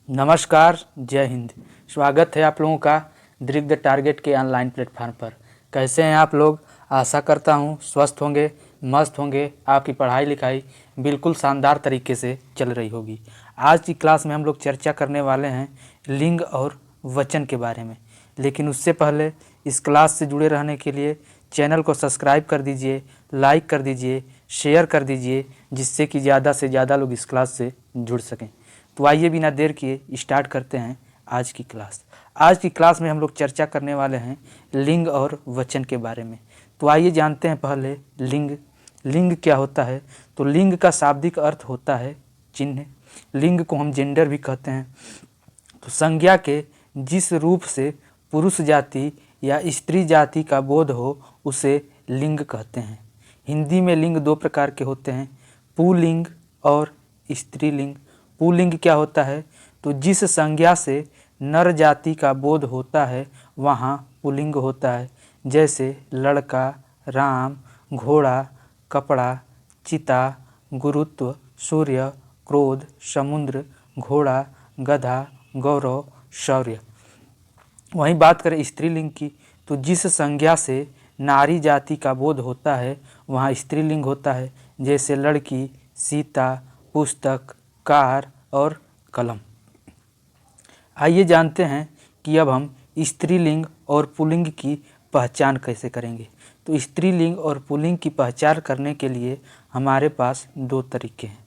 नमस्कार, जय हिंद। स्वागत है आप लोगों का दृक द टारगेट के ऑनलाइन प्लेटफॉर्म पर। कैसे हैं आप लोग? आशा करता हूं स्वस्थ होंगे, मस्त होंगे। आपकी पढ़ाई लिखाई बिल्कुल शानदार तरीके से चल रही होगी। आज की क्लास में हम लोग चर्चा करने वाले हैं लिंग और वचन के बारे में। लेकिन उससे पहले इस क्लास से जुड़े रहने के लिए चैनल को सब्सक्राइब कर दीजिए, लाइक कर दीजिए, शेयर कर दीजिए, जिससे कि ज़्यादा से ज़्यादा लोग इस क्लास से जुड़ सकें। तो आइए बिना देर किए स्टार्ट करते हैं आज की क्लास। आज की क्लास में हम लोग चर्चा करने वाले हैं लिंग और वचन के बारे में। तो आइए जानते हैं पहले लिंग। लिंग क्या होता है? तो लिंग का शाब्दिक अर्थ होता है चिन्ह। लिंग को हम जेंडर भी कहते हैं। तो संज्ञा के जिस रूप से पुरुष जाति या स्त्री जाति का बोध हो उसे लिंग कहते हैं। हिंदी में लिंग दो प्रकार के होते हैं, पुल्लिंग और स्त्रीलिंग। पुल्लिंग क्या होता है? तो जिस संज्ञा से नर जाति का बोध होता है वहाँ पुल्लिंग होता है। जैसे लड़का, राम, घोड़ा, कपड़ा, चिता, गुरुत्व, सूर्य, क्रोध, समुद्र, घोड़ा, गधा, गौरव, शौर्य। वहीं बात करें स्त्रीलिंग की, तो जिस संज्ञा से नारी जाति का बोध होता है वहाँ स्त्रीलिंग होता है। जैसे लड़की, सीता, पुस्तक, कार और कलम। आइए जानते हैं कि अब हम स्त्रीलिंग और पुल्लिंग की पहचान कैसे करेंगे। तो स्त्रीलिंग और पुल्लिंग की पहचान करने के लिए हमारे पास दो तरीके हैं।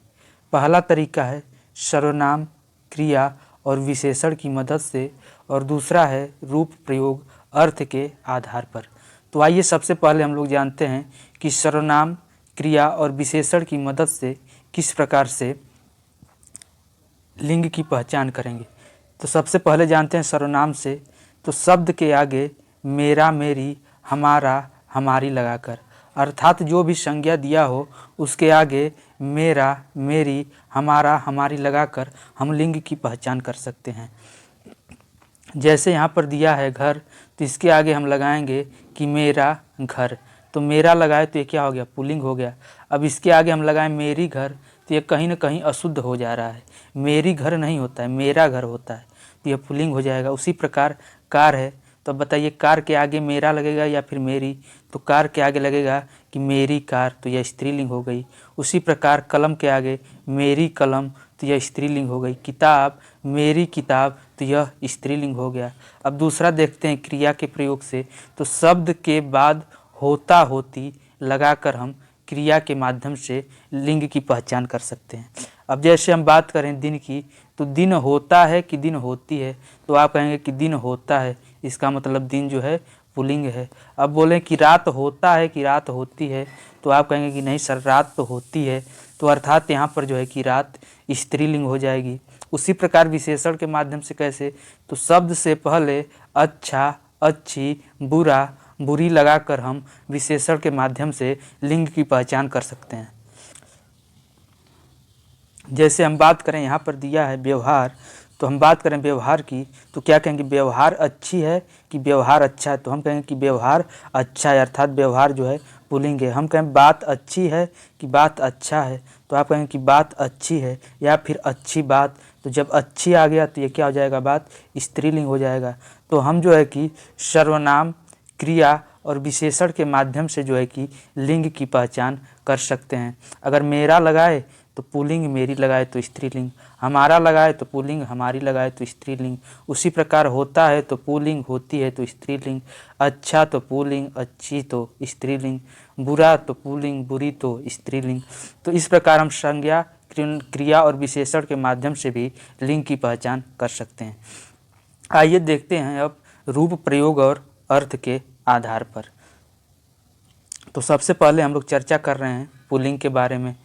पहला तरीका है सर्वनाम, क्रिया और विशेषण की मदद से, और दूसरा है रूप प्रयोग अर्थ के आधार पर। तो आइए सबसे पहले हम लोग जानते हैं कि सर्वनाम, क्रिया और विशेषण की मदद से किस प्रकार से लिंग की पहचान करेंगे। तो सबसे पहले जानते हैं सर्वनाम से। तो शब्द के आगे मेरा, मेरी, हमारा, हमारी लगाकर, अर्थात जो भी संज्ञा दिया हो उसके आगे मेरा, मेरी, हमारा, हमारी लगाकर हम लिंग की पहचान कर सकते हैं। जैसे यहाँ पर दिया है घर, तो इसके आगे हम लगाएंगे कि मेरा घर। तो मेरा लगाए तो ये क्या हो गया? पुल्लिंग हो गया। अब इसके आगे हम लगाएं मेरी घर, तो ये कहीं ना कहीं अशुद्ध हो जा रहा है। मेरी घर नहीं होता है, मेरा घर होता है, तो यह पुल्लिंग हो जाएगा। उसी प्रकार कार है, तो बताइए कार के आगे मेरा लगेगा या फिर मेरी? तो कार के आगे लगेगा कि मेरी कार, तो यह स्त्रीलिंग हो गई। उसी प्रकार कलम के आगे मेरी कलम, तो यह स्त्रीलिंग हो गई। किताब, मेरी किताब, तो यह स्त्रीलिंग हो गया। अब दूसरा देखते हैं क्रिया के प्रयोग से। तो शब्द के बाद होता, होती लगाकर हम क्रिया के माध्यम से लिंग की पहचान कर सकते हैं। अब जैसे हम बात करें दिन की, तो दिन होता है कि दिन होती है? तो आप कहेंगे कि दिन होता है, इसका मतलब दिन जो है पुल्लिंग है। अब बोलें कि रात होता है कि रात होती है? तो आप कहेंगे कि नहीं सर, रात तो होती है। तो अर्थात यहाँ पर जो है कि रात स्त्रीलिंग हो जाएगी। उसी प्रकार विशेषण के माध्यम से कैसे? तो शब्द से पहले अच्छा, अच्छी, बुरा, बुरी लगाकर हम विशेषण के माध्यम से लिंग की पहचान कर सकते हैं। जैसे हम बात करें, यहाँ पर दिया है व्यवहार, तो हम बात करें व्यवहार की, तो क्या कहेंगे? व्यवहार अच्छी है कि व्यवहार अच्छा है? तो हम कहेंगे कि व्यवहार अच्छा है, अर्थात व्यवहार जो है पुल्लिंग है। हम कहें बात अच्छी है कि बात अच्छा है? तो आप कहेंगे कि बात अच्छी है या फिर अच्छी बात। तो जब अच्छी आ गया तो ये क्या हो जाएगा? बात स्त्रीलिंग हो जाएगा। तो हम जो है कि सर्वनाम, क्रिया और विशेषण के माध्यम से जो है कि लिंग की पहचान कर सकते हैं। अगर मेरा लगाए तो पुल्लिंग, मेरी लगाए तो स्त्रीलिंग, हमारा लगाए तो पुल्लिंग, हमारी लगाए तो स्त्रीलिंग। उसी प्रकार होता है तो पुल्लिंग, होती है तो स्त्रीलिंग, अच्छा तो पुल्लिंग, अच्छी तो स्त्रीलिंग, बुरा तो पुल्लिंग, बुरी तो स्त्रीलिंग। तो इस प्रकार हम संज्ञा, क्रिया और विशेषण के माध्यम से भी लिंग की पहचान कर सकते हैं। आइए देखते हैं अब रूप प्रयोग और अर्थ के आधार पर। तो सबसे पहले हम लोग चर्चा कर रहे हैं पुल्लिंग के बारे में।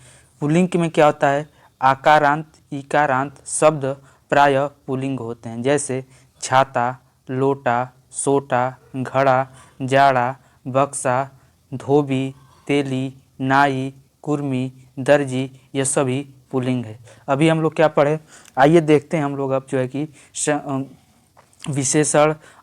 पुल्लिंग में क्या होता है? आकारांत, इकारांत शब्द प्रायः पुल्लिंग होते हैं। जैसे छाता, लोटा, सोटा, घड़ा, जाड़ा, बक्सा, धोबी, तेली, नाई, कुर्मी, दर्जी, ये सभी पुल्लिंग है। अभी हम लोग क्या पढ़े? आइए देखते हैं हम लोग अब जो है कि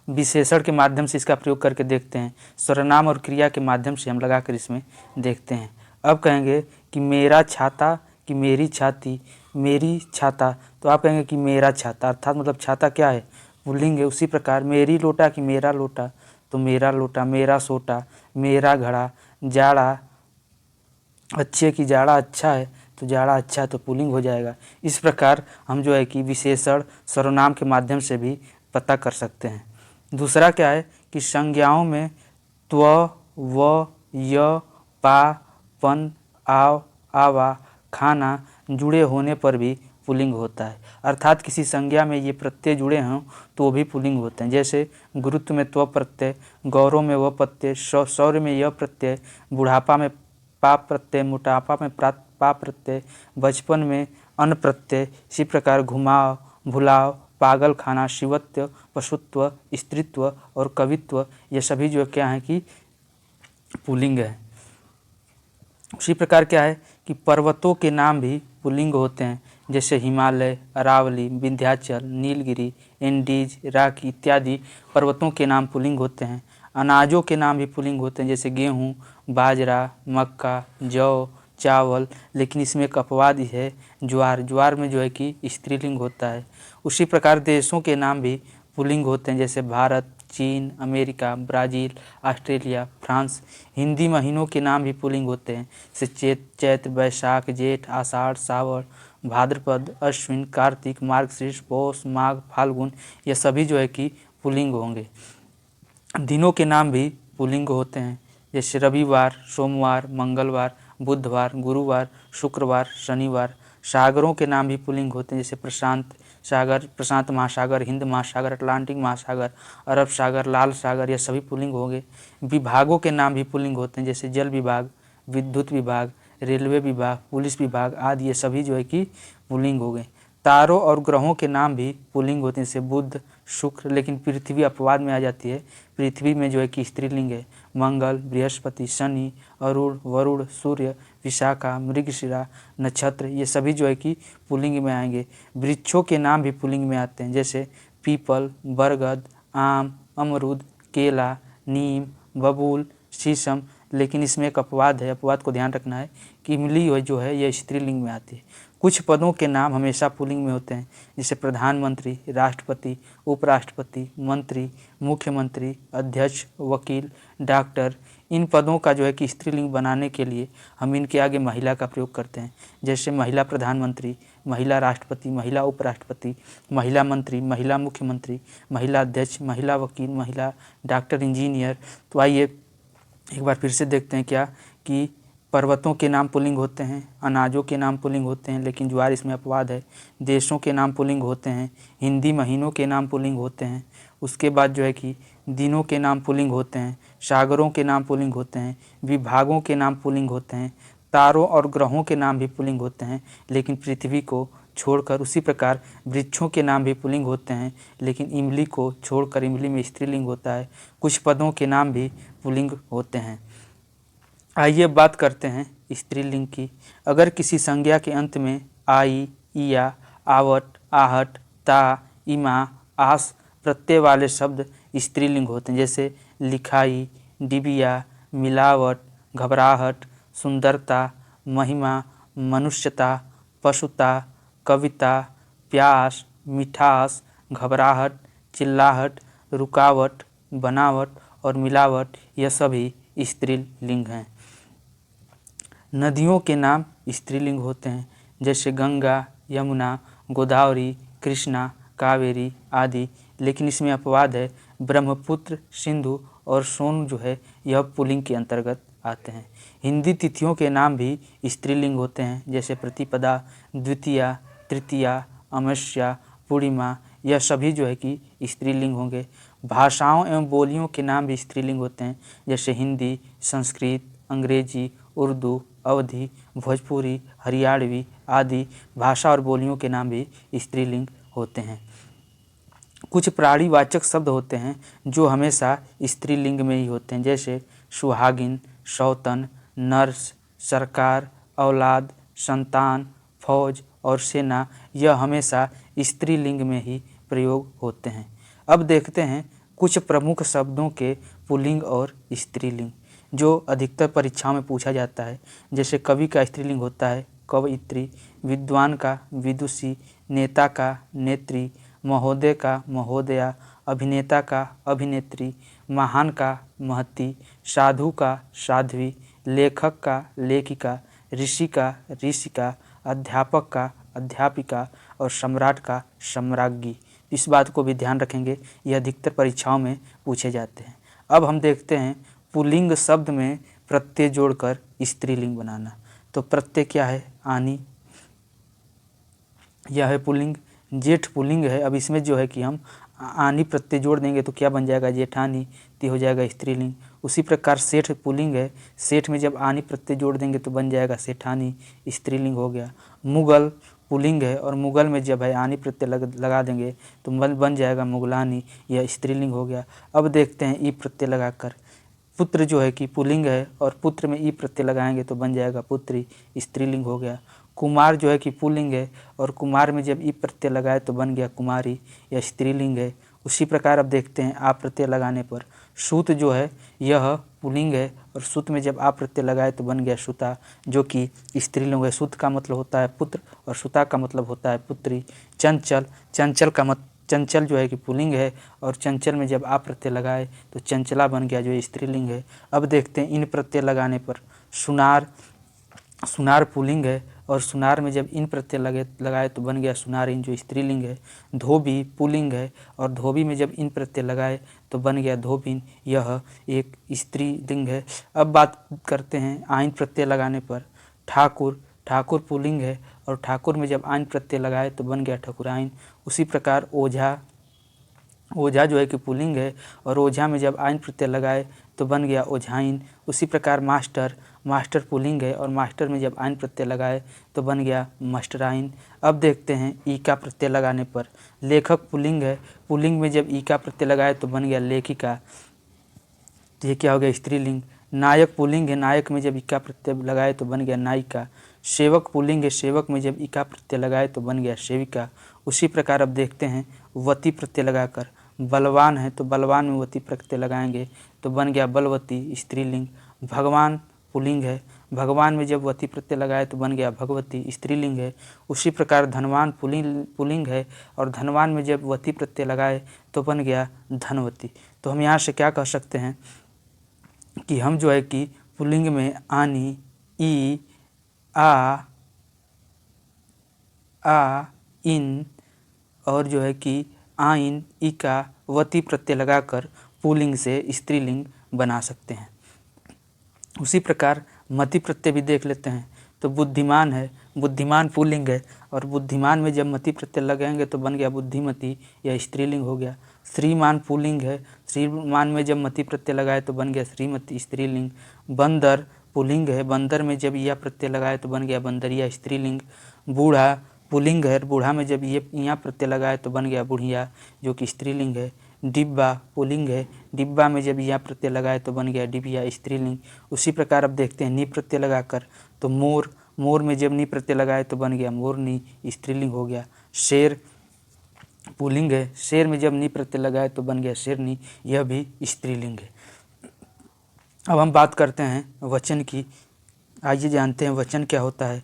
विशेषण के माध्यम से इसका प्रयोग करके देखते हैं। सर्वनाम और क्रिया के माध्यम से हम लगाकर इसमें देखते हैं। अब कहेंगे कि मेरा छाता कि मेरी छाती, मेरी छाता, तो आप कहेंगे कि मेरा छाता, अर्थात मतलब छाता क्या है, पुल्लिंग है। उसी प्रकार मेरी लोटा कि मेरा लोटा, तो मेरा लोटा, मेरा सोटा, मेरा घड़ा, जाड़ा अच्छे की जाड़ा अच्छा है, तो जाड़ा अच्छा है तो पुल्लिंग हो जाएगा। इस प्रकार हम जो है कि विशेषण सर्वनाम के माध्यम से भी पता कर सकते हैं। दूसरा क्या है कि संज्ञाओं में त्व, व, य, पा, पन, आव, आवा, खाना जुड़े होने पर भी पुल्लिंग होता है। अर्थात किसी संज्ञा में ये प्रत्यय जुड़े हों तो वो भी पुल्लिंग होते हैं। जैसे गुरुत्व में त्व प्रत्यय, गौरव में व प्रत्यय, शौर्य में य प्रत्यय, बुढ़ापा में पा प्रत्यय, मोटापा में पा प्रत्यय, बचपन में अन प्रत्यय। इसी प्रकार घुमाव, भुलाव, पागल खाना, शिवत्व, पशुत्व, स्त्रीत्व और कवित्व, ये सभी जो क्या है कि पुल्लिंग है। उसी प्रकार क्या है कि पर्वतों के नाम भी पुल्लिंग होते हैं। जैसे हिमालय, अरावली, विंध्याचल, नीलगिरी, एंडीज, राकी इत्यादि पर्वतों के नाम पुल्लिंग होते हैं। अनाजों के नाम भी पुल्लिंग होते हैं, जैसे गेहूँ, बाजरा, मक्का, जौ, चावल। लेकिन इसमें एक अपवाद ही है, ज्वार। ज्वार में जो है कि स्त्रीलिंग होता है। उसी प्रकार देशों के नाम भी पुल्लिंग होते हैं, जैसे भारत, चीन, America, Brazil, Australia, France. Hindi महीनों के नाम भी पुल्लिंग होते हैं, जैसे चैत्र, वैशाख, जेठ, आषाढ़, सावन, भाद्रपद, अश्विन, कार्तिक, मार्गशीर्ष, पौष, माघ, फाल्गुन। ये सभी जो है कि पुल्लिंग होंगे। दिनों के नाम भी पुल्लिंग होते हैं, जैसे रविवार, सोमवार, मंगलवार, बुधवार, गुरुवार, शुक्रवार, शनिवार। सागरों के नाम भी पुल्लिंग होते हैं, जैसे प्रशांत सागर, प्रशांत महासागर, हिंद महासागर, अटलांटिक महासागर, अरब सागर, लाल सागर, ये सभी पुल्लिंग होंगे। विभागों के नाम भी पुल्लिंग होते हैं, जैसे जल विभाग, विद्युत विभाग, रेलवे विभाग, पुलिस विभाग आदि, ये सभी जो है कि पुल्लिंग हो गए। तारों और ग्रहों के नाम भी पुल्लिंग होते हैं, जैसे बुध, शुक्र। लेकिन पृथ्वी अपवाद में आ जाती है, पृथ्वी में जो है कि स्त्रीलिंग है। मंगल, बृहस्पति, शनि, अरुण, वरुण, सूर्य, विशाखा, मृगशिरा, नक्षत्र, ये सभी जो है कि पुल्लिंग में आएंगे। वृक्षों के नाम भी पुल्लिंग में आते हैं, जैसे पीपल, बरगद, आम, अमरूद, केला, नीम, बबूल, शीशम। लेकिन इसमें एक अपवाद है, अपवाद को ध्यान रखना है कि इमली जो है यह स्त्रीलिंग में आती है। कुछ पदों के नाम हमेशा पुल्लिंग में होते हैं, जैसे प्रधानमंत्री, राष्ट्रपति, उपराष्ट्रपति, मंत्री, मुख्यमंत्री, अध्यक्ष, वकील, डॉक्टर। इन पदों का जो है कि स्त्रीलिंग बनाने के लिए हम इनके आगे महिला का प्रयोग करते हैं, जैसे महिला प्रधानमंत्री, महिला राष्ट्रपति, महिला उपराष्ट्रपति, महिला मंत्री, महिला मुख्यमंत्री, महिला अध्यक्ष, महिला वकील, महिला डॉक्टर, इंजीनियर। तो आइए एक बार फिर से देखते हैं क्या कि पर्वतों के नाम पुल्लिंग होते हैं, अनाजों के नाम पुल्लिंग होते हैं, लेकिन ज्वार इसमें अपवाद है। देशों के नाम पुल्लिंग होते हैं, हिंदी महीनों के नाम पुल्लिंग होते हैं। उसके बाद जो है कि दिनों के नाम पुल्लिंग होते हैं, सागरों के नाम पुल्लिंग होते हैं, विभागों के नाम पुल्लिंग होते हैं, तारों और ग्रहों के नाम भी पुल्लिंग होते हैं, लेकिन पृथ्वी को छोड़कर। उसी प्रकार वृक्षों के नाम भी पुल्लिंग होते हैं, लेकिन इमली को छोड़कर, इमली में स्त्रीलिंग होता है। कुछ पदों के नाम भी पुल्लिंग होते हैं। आइए बात करते हैं स्त्रीलिंग की। अगर किसी संज्ञा के अंत में आई, इया, आवट, आहट, ता, इमा, आस प्रत्यय वाले शब्द स्त्रीलिंग होते हैं, जैसे लिखाई, डिबिया, मिलावट, घबराहट, सुंदरता, महिमा, मनुष्यता, पशुता, कविता, प्यास, मिठास, घबराहट, चिल्लाहट, रुकावट, बनावट और मिलावट, यह सभी स्त्रीलिंग हैं। नदियों के नाम स्त्रीलिंग होते हैं, जैसे गंगा, यमुना, गोदावरी, कृष्णा, कावेरी आदि। लेकिन इसमें अपवाद है, ब्रह्मपुत्र, सिंधु और सोन जो है यह पुल्लिंग के अंतर्गत आते हैं। हिंदी तिथियों के नाम भी स्त्रीलिंग होते हैं, जैसे प्रतिपदा, द्वितीया, तृतीया, अमावस्या, पूर्णिमा। यह सभी जो है कि स्त्रीलिंग होंगे। भाषाओं एवं बोलियों के नाम भी स्त्रीलिंग होते हैं, जैसे हिंदी, संस्कृत, अंग्रेजी, उर्दू, अवधी, भोजपुरी, हरियाणवी आदि। भाषा और बोलियों के नाम भी स्त्रीलिंग होते हैं। कुछ प्राणीवाचक शब्द होते हैं जो हमेशा स्त्रीलिंग में ही होते हैं, जैसे सुहागिन, सौतन, नर्स, सरकार, औलाद, संतान, फौज और सेना। यह हमेशा स्त्रीलिंग में ही प्रयोग होते हैं। अब देखते हैं कुछ प्रमुख शब्दों के पुल्लिंग और स्त्रीलिंग जो अधिकतर परीक्षाओं में पूछा जाता है। जैसे कवि का स्त्रीलिंग होता है कवयित्री, विद्वान का विदुषी, नेता का नेत्री, महोदय का महोदया, अभिनेता का अभिनेत्री, महान का महती, साधु का साध्वी, लेखक का लेखिका, ऋषि का ऋषिका, अध्यापक का अध्यापिका और सम्राट का सम्राज्ञी। इस बात को भी ध्यान रखेंगे, यह अधिकतर परीक्षाओं में पूछे जाते हैं। अब हम देखते हैं पुल्लिंग शब्द में प्रत्यय जोड़कर स्त्रीलिंग बनाना। तो प्रत्यय क्या है? आनी, यह है पुल्लिंग। जेठ पुल्लिंग है। अब इसमें जो है कि हम आनी प्रत्यय जोड़ देंगे तो क्या बन जाएगा? जेठानी, तो हो जाएगा स्त्रीलिंग। उसी प्रकार सेठ पुल्लिंग है। सेठ में जब आनी प्रत्यय जोड़ देंगे तो बन जाएगा सेठानी, स्त्रीलिंग हो गया। मुगल पुल्लिंग है और मुगल में जब है आनी प्रत्यय लगा देंगे तो बन जाएगा मुगलानी, यह स्त्रीलिंग हो गया। अब देखते हैं ई प्रत्यय लगाकर। पुत्र जो है कि पुल्लिंग है और पुत्र में ई प्रत्यय लगाएंगे तो बन जाएगा पुत्री, स्त्रीलिंग हो गया। कुमार जो है कि पुल्लिंग है और कुमार में जब ई प्रत्यय लगाए तो बन गया कुमारी, यह स्त्रीलिंग है। उसी प्रकार अब देखते हैं आ प्रत्यय लगाने पर। सूत जो है यह पुल्लिंग है और सूत में जब आ प्रत्यय लगाए तो बन गया सूता, जो कि स्त्रीलिंग है। सूत का मतलब होता है पुत्र और सूता का मतलब होता है पुत्री। चंचल, चंचल जो है कि पुल्लिंग है और चंचल में जब आ प्रत्यय लगाए तो चंचला बन गया, जो स्त्रीलिंग है। अब देखते हैं इन प्रत्यय लगाने पर। सुनार, सुनार पुल्लिंग है और सुनार में जब इन प्रत्यय लगाए तो बन गया सुनारिन, जो स्त्रीलिंग है। धोबी पुल्लिंग है और धोबी में जब इन प्रत्यय लगाए तो बन गया धोबिन, यह एक स्त्रीलिंग है। अब बात करते हैं आइन प्रत्यय लगाने पर। ठाकुर, ठाकुर पुल्लिंग है और ठाकुर में जब आइन प्रत्यय लगाए तो बन गया ठकुराइन। उसी प्रकार ओझा, ओझा जो है कि पुल्लिंग है और ओझा में जब आइन प्रत्यय लगाए तो बन गया ओझाइन। उसी प्रकार मास्टर, मास्टर पुल्लिंग है और मास्टर में जब आइन प्रत्यय लगाए तो बन गया मास्टराइन। अब देखते हैं ई का प्रत्यय लगाने पर। लेखक पुल्लिंग है, पुल्लिंग में जब ई का प्रत्यय लगाए तो बन गया लेखिका, तो ये क्या हो गया? स्त्रीलिंग। नायक पुल्लिंग है, नायक में जब ई का प्रत्यय लगाए तो बन गया नायिका। सेवक पुल्लिंग है, सेवक में जब ई का प्रत्यय लगाए तो बन गया सेविका। उसी प्रकार अब देखते हैं वती प्रत्यय लगाकर। बलवान है तो बलवान में वती प्रत्यय लगाएंगे तो बन गया बलवती, स्त्रीलिंग। भगवान पुल्लिंग है, भगवान में जब वती प्रत्यय लगाए तो बन गया भगवती, स्त्रीलिंग है। उसी प्रकार धनवान पुल्लिंग है और धनवान में जब वती प्रत्यय लगाए तो बन गया धनवती। तो हम यहाँ से क्या कह सकते हैं कि हम जो है कि पुल्लिंग में आनी, ई, आ, इन और जो है कि आइन, इका, वती प्रत्यय लगाकर पुल्लिंग से स्त्रीलिंग बना सकते हैं। उसी प्रकार मति प्रत्यय भी देख लेते हैं। तो बुद्धिमान है, बुद्धिमान पुल्लिंग है और बुद्धिमान में जब मति प्रत्यय लगाएंगे तो बन गया बुद्धिमती, यह स्त्रीलिंग हो गया। श्रीमान पुल्लिंग है, श्रीमान में जब मति प्रत्यय लगाए तो बन गया श्रीमती, स्त्रीलिंग। बंदर पुल्लिंग है, बंदर में जब या प्रत्यय लगाए तो बन गया बंदरिया, स्त्रीलिंग। बूढ़ा पुल्लिंग है, बूढ़ा में जब ये यहाँ प्रत्यय लगाए तो बन गया बुढ़िया, जो कि स्त्रीलिंग है। डिब्बा पुल्लिंग है, डिब्बा में जब यहाँ प्रत्यय लगाए तो बन गया डिबिया, स्त्रीलिंग। उसी प्रकार अब देखते हैं नी प्रत्यय लगाकर। तो मोर, मोर में जब नी प्रत्यय लगाए तो बन गया मोरनी, स्त्रीलिंग हो गया। शेर पुल्लिंग है, शेर में जब नी प्रत्यय लगाए तो बन गया शेरनी, यह भी स्त्रीलिंग है। अब हम बात करते हैं वचन की। आइए जानते हैं वचन क्या होता है।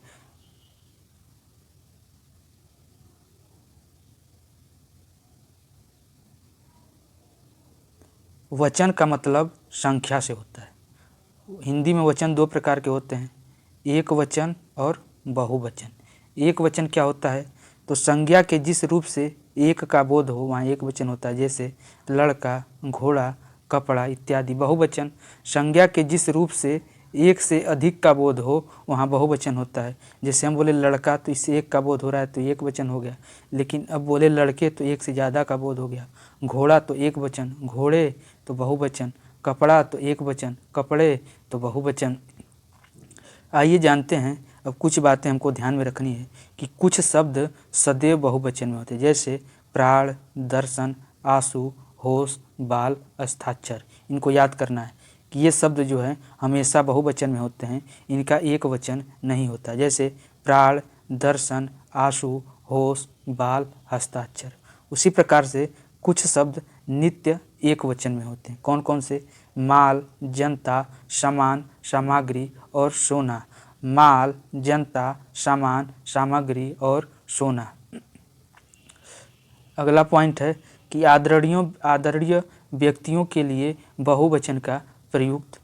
वचन का मतलब संख्या से होता है। हिंदी में वचन दो प्रकार के होते हैं, एक वचन और बहुवचन। एक वचन क्या होता है? तो संज्ञा के जिस रूप से एक का बोध हो वहाँ एक वचन होता है, जैसे लड़का, घोड़ा, कपड़ा इत्यादि। बहुवचन संज्ञा के जिस रूप से एक से अधिक का बोध हो वहाँ बहुवचन होता है। जैसे हम बोले लड़का तो इससे एक का बोध हो रहा है तो एक वचन हो गया, लेकिन अब बोले लड़के तो एक से ज़्यादा का बोध हो गया। घोड़ा तो एक वचन, घोड़े तो बहुवचन। कपड़ा तो एक वचन, कपड़े तो बहुवचन। आइए जानते हैं अब कुछ बातें हमको ध्यान में रखनी है कि कुछ शब्द सदैव बहुवचन में होते हैं, जैसे प्राण, दर्शन, आंसू, होश, बाल, हस्ताक्षर। इनको याद करना है कि ये शब्द जो है हमेशा बहुवचन में होते हैं, इनका एक वचन नहीं होता। जैसे प्राण, दर्शन, आंसू, होश, बाल, हस्ताक्षर। उसी प्रकार से कुछ शब्द नित्य एक वचन में होते हैं। कौन कौन से? माल, जनता, सामान, सामग्री और सोना। माल, जनता, सामान, सामग्री और सोना। अगला पॉइंट है कि आदरणीय व्यक्तियों के लिए बहुवचन का प्रयुक्त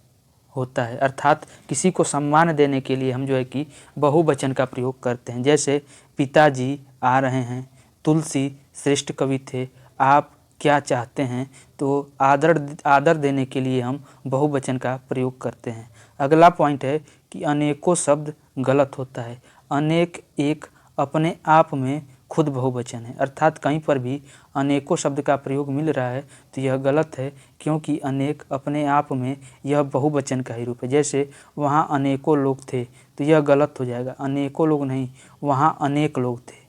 होता है, अर्थात किसी को सम्मान देने के लिए हम जो है कि बहुवचन का प्रयोग करते हैं। जैसे पिताजी आ रहे हैं, तुलसी श्रेष्ठ कवि थे, आप क्या चाहते हैं। तो आदर देने के लिए हम बहुवचन का प्रयोग करते हैं। अगला पॉइंट है कि अनेकों शब्द गलत होता है। अनेक एक अपने आप में खुद बहुवचन है, अर्थात कहीं पर भी अनेकों शब्द का प्रयोग मिल रहा है तो यह गलत है, क्योंकि अनेक अपने आप में यह बहुवचन का ही रूप है। जैसे वहाँ अनेकों लोग थे तो यह गलत हो जाएगा, अनेकों लोग नहीं, वहाँ अनेक लोग थे।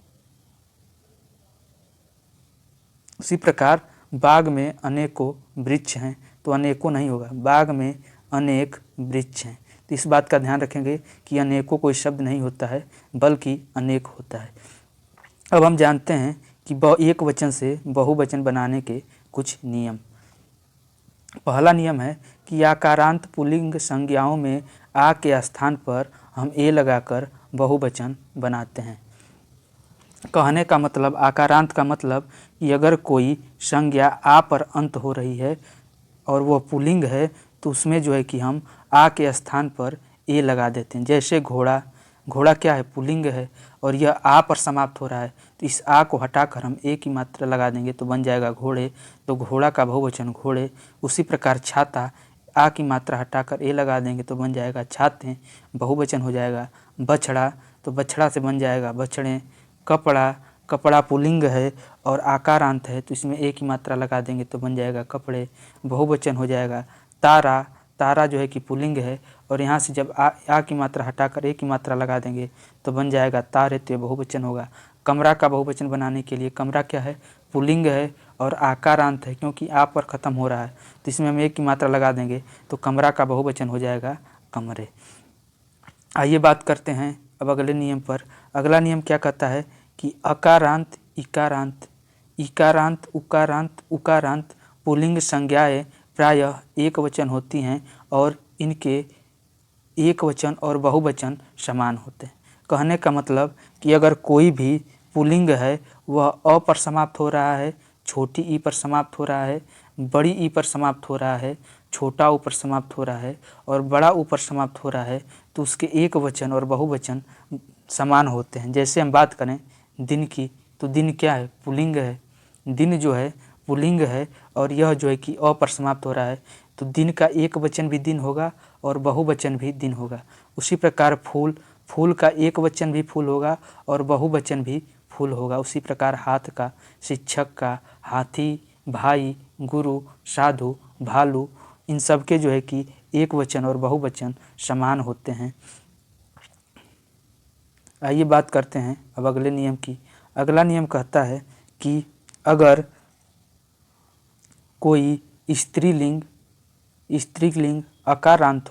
उसी प्रकार बाग में अनेकों वृक्ष हैं तो अनेकों नहीं होगा, बाग में अनेक वृक्ष हैं। तो इस बात का ध्यान रखेंगे कि अनेकों कोई शब्द नहीं होता है बल्कि अनेक होता है। अब हम जानते हैं कि एक वचन से बहुवचन बनाने के कुछ नियम। पहला नियम है कि आकारांत पुल्लिंग संज्ञाओं में आ के स्थान पर हम ए लगाकर बहुवचन बनाते हैं। कहने का मतलब, आकारांत का मतलब कि अगर कोई संज्ञा आ पर अंत हो रही है और वह पुल्लिंग है तो उसमें जो है कि हम आ के स्थान पर ए लगा देते हैं। जैसे घोड़ा, घोड़ा क्या है, पुल्लिंग है और यह आ पर समाप्त हो रहा है तो इस आ को हटाकर हम ए की मात्रा लगा देंगे तो बन जाएगा घोड़े, तो घोड़ा का बहुवचन घोड़े। उसी प्रकार छाता, आ की मात्रा हटाकर ए लगा देंगे तो बन जाएगा छाते, बहुवचन हो जाएगा। बछड़ा, तो बछड़ा से बन जाएगा बछड़े। कपड़ा, कपड़ा पुल्लिंग है और आकारांत है तो इसमें ए की मात्रा लगा देंगे तो बन जाएगा कपड़े, बहुवचन हो जाएगा। तारा, तारा जो है कि पुल्लिंग है और यहाँ से जब आ की मात्रा हटाकर ए की मात्रा लगा देंगे तो बन जाएगा तारे, तो बहुवचन होगा। कमरा का बहुवचन बनाने के लिए, कमरा क्या है, पुल्लिंग है और आकारांत है, क्योंकि आ पर ख़त्म हो रहा है तो इसमें हम ए की मात्रा लगा देंगे तो कमरा का बहुवचन हो जाएगा कमरे। आइए बात करते हैं अब अगले नियम पर। अगला नियम क्या कहता है कि अकारांत, इकारांत, इकारांत, उकारांत, उकारांत पुल्लिंग संज्ञाएं प्रायः एक वचन होती हैं और इनके एक वचन और बहुवचन समान होते हैं। कहने का मतलब कि अगर कोई भी पुल्लिंग है वह अ पर समाप्त हो रहा है, छोटी ई पर समाप्त हो रहा है, बड़ी ई पर समाप्त हो रहा है, छोटा ऊ पर समाप्त हो रहा है और बड़ा ऊ पर समाप्त हो रहा है तो उसके एक वचन और बहुवचन समान होते हैं। जैसे हम बात करें दिन की, तो दिन क्या है, पुल्लिंग है, दिन जो है पुल्लिंग है और यह जो है कि अ पर समाप्त हो रहा है तो दिन का एक वचन भी दिन होगा और बहुवचन भी दिन होगा। उसी प्रकार फूल, फूल का एक वचन भी फूल होगा और बहुवचन भी फूल होगा। उसी प्रकार हाथ का, शिक्षक का, हाथी, भाई, गुरु, साधु, भालू, इन सब के जो है कि एक वचन और बहुवचन समान होते हैं। आइए बात करते हैं अब अगले नियम की। अगला नियम कहता है कि अगर कोई स्त्रीलिंग अकारांत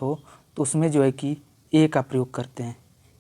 हो तो उसमें जो है कि ए का प्रयोग करते हैं,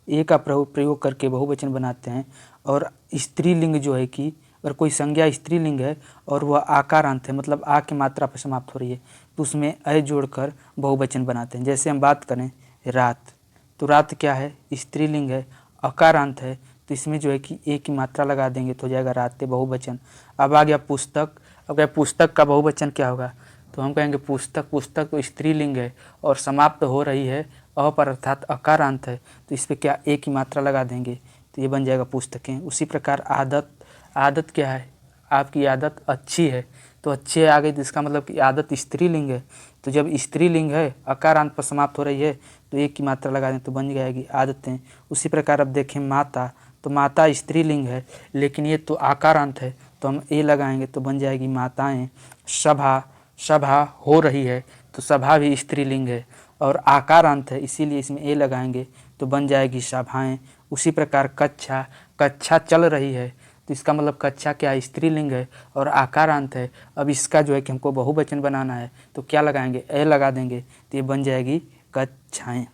ए का प्रयोग करके बहुवचन बनाते हैं। और स्त्रीलिंग जो है कि अगर कोई संज्ञा स्त्रीलिंग है और वह आकारांत है, मतलब आ की मात्रा पर समाप्त हो रही है तो उसमें अ जोड़कर बहुवचन बनाते हैं। जैसे हम बात करें रात, तो रात क्या है, स्त्रीलिंग है, अकारांत है तो इसमें जो है कि ए की मात्रा लगा देंगे तो हो जाएगा रातें, बहुवचन। अब आ गया पुस्तक, अब क्या पुस्तक का बहुवचन क्या होगा, तो हम कहेंगे पुस्तक, पुस्तक तो स्त्रीलिंग है और समाप्त हो रही है अ पर अर्थात अकारांत है तो इस पर क्या ए की मात्रा लगा देंगे तो ये बन जाएगा पुस्तकें। उसी प्रकार आदत, आदत क्या है, आपकी आदत अच्छी है तो अच्छी आ गई तो इसका मतलब कि आदत स्त्रीलिंग है, तो जब स्त्रीलिंग है अकारांत पर समाप्त हो रही है तो एक की मात्रा लगा दें तो बन जाएगी आदतें। उसी प्रकार अब देखें माता, तो माता स्त्रीलिंग है लेकिन ये तो आकारांत है तो हम ए लगाएंगे तो बन जाएगी माताएं। सभा, सभा हो रही है तो सभा भी स्त्रीलिंग है और आकारांत है इसीलिए इसमें ए लगाएंगे तो बन जाएगी सभाएं। उसी प्रकार कक्षा, कक्षा चल रही है तो इसका मतलब कक्षा क्या है, स्त्रीलिंग है और आकारांत है। अब इसका जो है कि हमको बहुवचन बनाना है तो क्या लगाएंगे, ए लगा देंगे तो ये बन जाएगी कक्षाएं।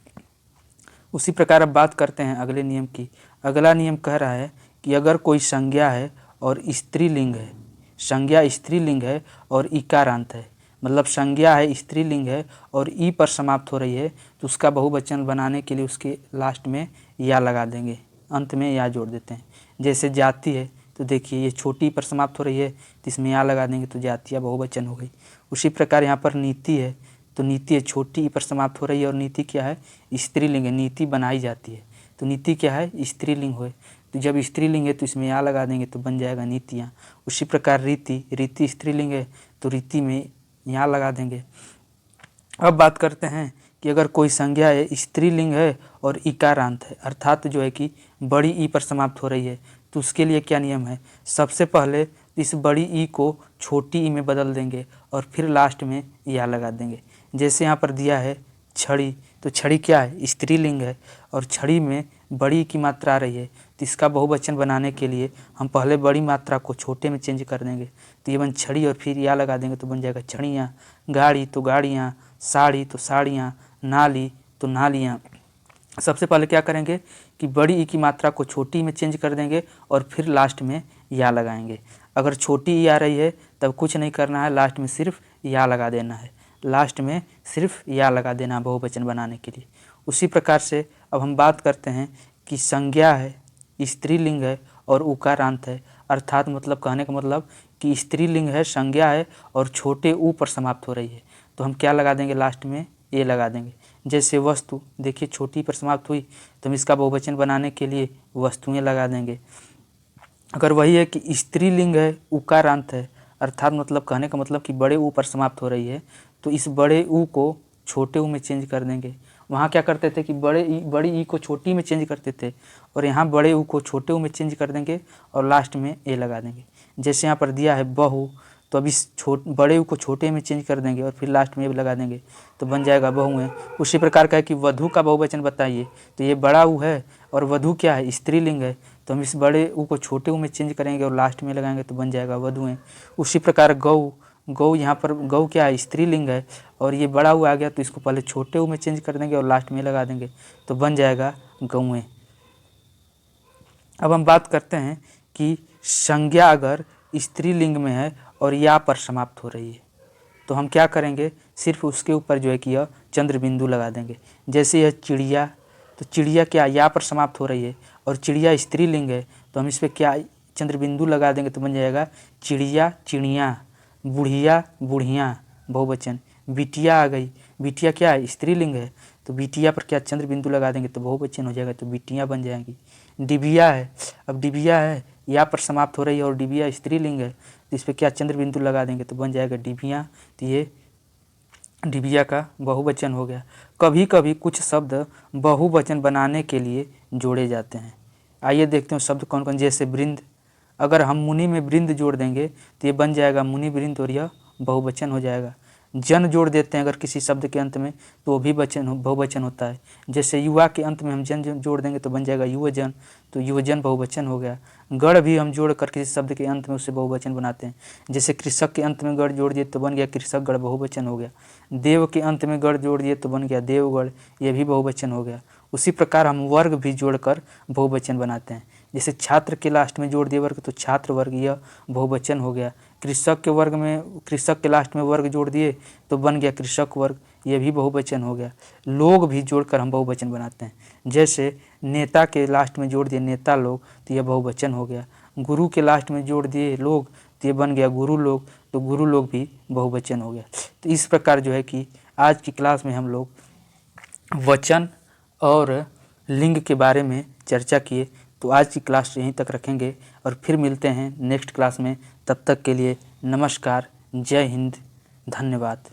उसी प्रकार अब बात करते हैं अगले नियम की। अगला नियम कह रहा है कि अगर कोई संज्ञा है और स्त्रीलिंग है, संज्ञा स्त्रीलिंग है और इकारांत है, मतलब संज्ञा है, स्त्रीलिंग है और ई पर समाप्त हो रही है, तो उसका बहुवचन बनाने के लिए उसके लास्ट में या लगा देंगे, अंत में या जोड़ देते हैं। जैसे जाति है तो देखिए ये छोटी पर समाप्त हो रही है तो इसमें या लगा देंगे तो जातियाँ बहुवचन हो गई। उसी प्रकार यहाँ पर नीति है तो नीति है छोटी ई पर समाप्त हो रही है और नीति क्या है, स्त्रीलिंग है, नीति बनाई जाती है तो नीति क्या है, स्त्रीलिंग है। तो जब स्त्रीलिंग है तो इसमें या लगा देंगे तो बन जाएगा नीतियाँ। उसी प्रकार रीति, रीति स्त्रीलिंग है तो रीति में या लगा देंगे। अब बात करते हैं कि अगर कोई संज्ञा है, स्त्रीलिंग है और इकारांत है, अर्थात जो है कि बड़ी ई पर समाप्त हो रही है, तो उसके लिए क्या नियम है, सबसे पहले इस बड़ी ई को छोटी ई में बदल देंगे और फिर लास्ट में या लगा देंगे। जैसे यहाँ पर दिया है छड़ी, तो छड़ी क्या है, स्त्रीलिंग है और छड़ी में बड़ी की मात्रा आ रही है, तो इसका बहुवचन बनाने के लिए हम पहले बड़ी मात्रा को छोटे में चेंज कर देंगे, तो ये बन छड़ी और फिर या लगा देंगे तो बन जाएगा छड़ियाँ। गाड़ी तो गाड़ियाँ, साड़ी तो साड़ियाँ, नाली तो नालियाँ। सबसे पहले क्या करेंगे कि बड़ी ई की मात्रा को छोटी में चेंज कर देंगे और फिर लास्ट में या लगाएंगे। अगर छोटी ई आ रही है तब कुछ नहीं करना है, लास्ट में सिर्फ या लगा देना है, लास्ट में सिर्फ या लगा देना है बहुवचन बनाने के लिए। उसी प्रकार से अब हम बात करते हैं कि संज्ञा है, स्त्रीलिंग है और उकारांत है, अर्थात मतलब कहने का मतलब कि स्त्रीलिंग है, संज्ञा है और छोटे ऊ पर समाप्त हो रही है, तो हम क्या लगा देंगे, लास्ट में ए लगा देंगे। जैसे वस्तु, देखिए छोटी पर समाप्त हुई तो हम इसका बहुवचन बनाने के लिए वस्तुएं लगा देंगे। अगर वही है कि स्त्रीलिंग है, उकारांत है, अर्थात मतलब कहने का मतलब कि बड़े ऊ पर समाप्त हो रही है, तो इस बड़े ऊ को छोटे ऊ में चेंज कर देंगे। वहाँ क्या करते थे कि बड़ी ई को छोटी में चेंज करते थे और यहाँ बड़े ऊ को छोटे ऊ में चेंज कर देंगे और लास्ट में ए लगा देंगे। जैसे यहाँ पर दिया है बहु, तो अब इस बड़े ऊ को छोटे में चेंज कर देंगे और फिर लास्ट में ए लगा देंगे तो बन जाएगा बहुएं। उसी प्रकार का है कि वधु का बहुवचन बताइए, तो ये बड़ा ऊ है और वधु क्या है, स्त्रीलिंग है, तो हम इस बड़े ऊ को छोटे ऊ में चेंज करेंगे और लास्ट में लगाएंगे तो बन जाएगा वधुएं। उसी प्रकार गौ, गौ यहाँ पर गौ क्या है, स्त्रीलिंग है और ये बड़ा ऊ आ गया तो इसको पहले छोटे ऊ में चेंज कर देंगे और लास्ट में लगा देंगे तो बन जाएगा गौएं। अब हम बात करते हैं कि संज्ञा अगर स्त्रीलिंग में है और या पर समाप्त हो रही है तो हम क्या करेंगे, सिर्फ उसके ऊपर जो है कि यह चंद्र बिंदु लगा देंगे। जैसे यह चिड़िया, तो चिड़िया क्या या पर समाप्त हो रही है और चिड़िया स्त्रीलिंग है, तो हम इस पर क्या चंद्र बिंदु लगा देंगे तो बन जाएगा चिड़िया चिड़ियाँ। बुढ़िया बुढ़ियाँ बहुवचन। बिटिया आ गई, बिटिया क्या है, स्त्रीलिंग है, तो बिटिया पर क्या चंद्र बिंदु लगा देंगे तो बहुवचन हो जाएगा, तो बिटियाँ बन जाएंगी। डिबिया है, अब डिबिया है या पर समाप्त हो रही है और डिबिया स्त्रीलिंग है, तो इस पर क्या चंद्र बिंदु लगा देंगे तो बन जाएगा डिबिया, तो ये डिबिया का बहुवचन हो गया। कभी कभी कुछ शब्द बहुवचन बनाने के लिए जोड़े जाते हैं। आइए देखते हैं शब्द कौन कौन। जैसे वृंद, अगर हम मुनि में वृंद जोड़ देंगे तो ये बन जाएगा मुनि वृंद और यह बहुवचन हो जाएगा। जन जोड़ देते हैं अगर किसी शब्द के अंत में तो वो भी बहुवचन होता है। जैसे युवा के अंत में हम जन जोड़ देंगे तो बन जाएगा युवजन, तो युवजन बहुवचन हो गया। गढ़ भी हम जोड़ कर किसी शब्द के अंत में उससे बहुवचन बनाते हैं। जैसे कृषक के अंत में गढ़ जोड़ दिए तो बन गया कृषक गढ़, बहुवचन हो गया। देव के अंत में गढ़ जोड़ दिए तो बन गया देवगढ़, ये भी बहुवचन हो गया। उसी प्रकार हम वर्ग भी जोड़कर बहुवचन बनाते हैं। जैसे छात्र के लास्ट में जोड़ दिए वर्ग तो छात्र वर्ग, यह बहुवचन हो गया। कृषक के वर्ग में, कृषक के लास्ट में वर्ग जोड़ दिए तो बन गया कृषक वर्ग, ये भी बहुवचन हो गया। लोग भी जोड़कर हम बहुवचन बनाते हैं। जैसे नेता के लास्ट में जोड़ दिए नेता लोग तो यह बहुवचन हो गया। गुरु के लास्ट में जोड़ दिए लोग तो ये बन गया गुरु लोग, तो गुरु लोग भी बहुवचन हो गया। तो इस प्रकार जो है कि आज की क्लास में हम लोग वचन और लिंग के बारे में चर्चा किए। तो आज की क्लास यहीं तक रखेंगे और फिर मिलते हैं नेक्स्ट क्लास में। तब तक के लिए नमस्कार, जय हिंद, धन्यवाद।